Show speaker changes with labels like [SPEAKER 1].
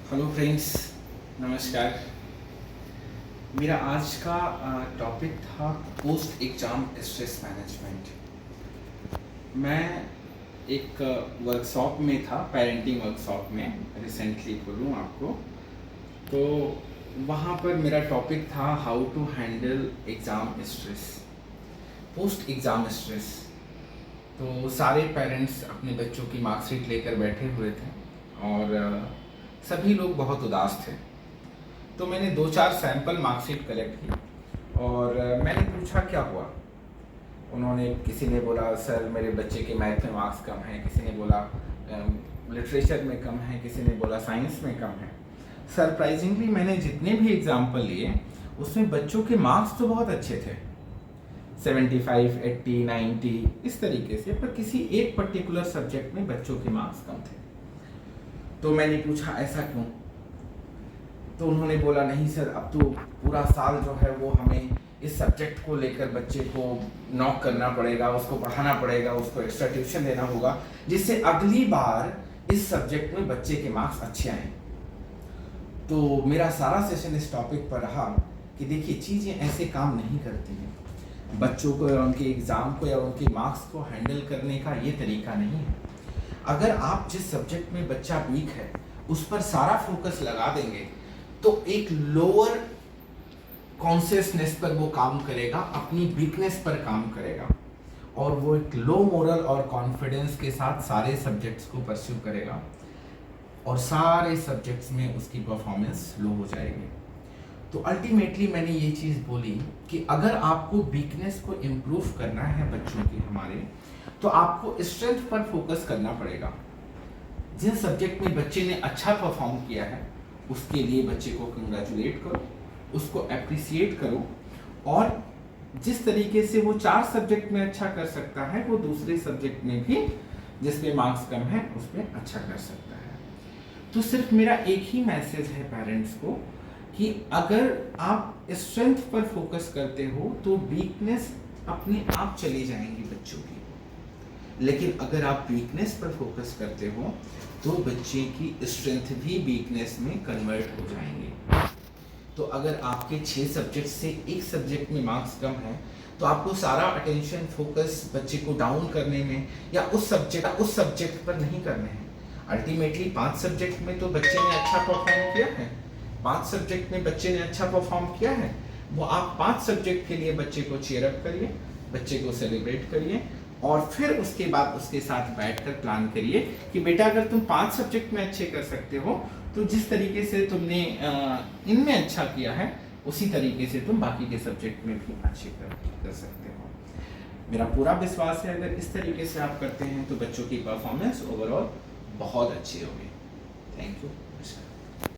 [SPEAKER 1] Hello friends, नमस्कार। मेरा आज का टॉपिक था पोस्ट एग्ज़ाम स्ट्रेस मैनेजमेंट। मैं एक वर्कशॉप में था, पेरेंटिंग वर्कशॉप में, रिसेंटली बोलूँ आपको तो वहाँ पर मेरा टॉपिक था how to handle exam stress, post exam stress. तो सारे पेरेंट्स अपने बच्चों की मार्कशीट लेकर बैठे हुए थे और सभी लोग बहुत उदास थे। तो मैंने 2-4 सैंपल मार्कशीट कलेक्ट की और मैंने पूछा क्या हुआ। उन्होंने, किसी ने बोला सर मेरे बच्चे के मैथ में मार्क्स कम हैं, किसी ने बोला लिटरेचर में कम है, किसी ने बोला साइंस में कम है। सरप्राइजिंगली मैंने जितने भी एग्जाम्पल लिए उसमें बच्चों के मार्क्स तो बहुत अच्छे थे, 75, 80, 90 इस तरीके से, पर किसी एक पर्टिकुलर सब्जेक्ट में बच्चों के मार्क्स कम थे। तो मैंने पूछा ऐसा क्यों। तो उन्होंने बोला नहीं सर, अब तो पूरा साल जो है वो हमें इस सब्जेक्ट को लेकर बच्चे को नॉक करना पड़ेगा, उसको पढ़ाना पड़ेगा, उसको एक्स्ट्रा ट्यूशन देना होगा, जिससे अगली बार इस सब्जेक्ट में बच्चे के मार्क्स अच्छे आए। तो मेरा सारा सेशन इस टॉपिक पर रहा कि देखिए चीज़ें ऐसे काम नहीं करती हैं। बच्चों को या उनके एग्ज़ाम को या उनके मार्क्स को हैंडल करने का ये तरीका नहीं है। अगर आप जिस सब्जेक्ट में बच्चा वीक है उस पर सारा फोकस लगा देंगे तो एक लोअर कॉन्शियसनेस पर वो काम करेगा, अपनी वीकनेस पर काम करेगा और वो एक लो मोरल और कॉन्फिडेंस के साथ सारे सब्जेक्ट्स को परस्यू करेगा और सारे सब्जेक्ट्स में उसकी परफॉर्मेंस लो हो जाएगी। तो अल्टीमेटली मैंने ये चीज़ बोली कि अगर आपको वीकनेस को इम्प्रूव करना है बच्चों की हमारे, तो आपको स्ट्रेंथ पर फोकस करना पड़ेगा। जिन सब्जेक्ट में बच्चे ने अच्छा परफॉर्म किया है उसके लिए बच्चे को कंग्रेचुलेट करो, उसको अप्रिसिएट करो और जिस तरीके से वो 4 सब्जेक्ट में अच्छा कर सकता है वो दूसरे सब्जेक्ट में भी जिसमें मार्क्स कम है उसमें अच्छा कर सकता है। तो सिर्फ मेरा एक ही मैसेज है पेरेंट्स को कि अगर आप स्ट्रेंथ पर फोकस करते हो तो वीकनेस अपने आप चली जाएंगी बच्चों की, लेकिन अगर आप वीकनेस पर फोकस करते हो तो बच्चे की स्ट्रेंथ भी वीकनेस में कन्वर्ट हो जाएंगे। तो अगर आपके 6 सब्जेक्ट से एक सब्जेक्ट में मार्क्स कम है तो आपको सारा अटेंशन फोकस बच्चे को डाउन करने में या उस सब्जेक्ट पर नहीं करने हैं। अल्टीमेटली 5 सब्जेक्ट में तो बच्चे ने अच्छा परफॉर्म किया है, 5 सब्जेक्ट में बच्चे ने अच्छा परफॉर्म किया है, वो आप 5 सब्जेक्ट के लिए बच्चे को चीयर अप करिए, बच्चे को सेलिब्रेट करिए और फिर उसके बाद उसके साथ बैठकर प्लान करिए कि बेटा अगर तुम 5 सब्जेक्ट में अच्छे कर सकते हो तो जिस तरीके से तुमने इनमें अच्छा किया है उसी तरीके से तुम बाकी के सब्जेक्ट में भी अच्छे कर सकते हो। मेरा पूरा विश्वास है अगर इस तरीके से आप करते हैं तो बच्चों की परफॉर्मेंस ओवरऑल बहुत अच्छी होगी। Thank you.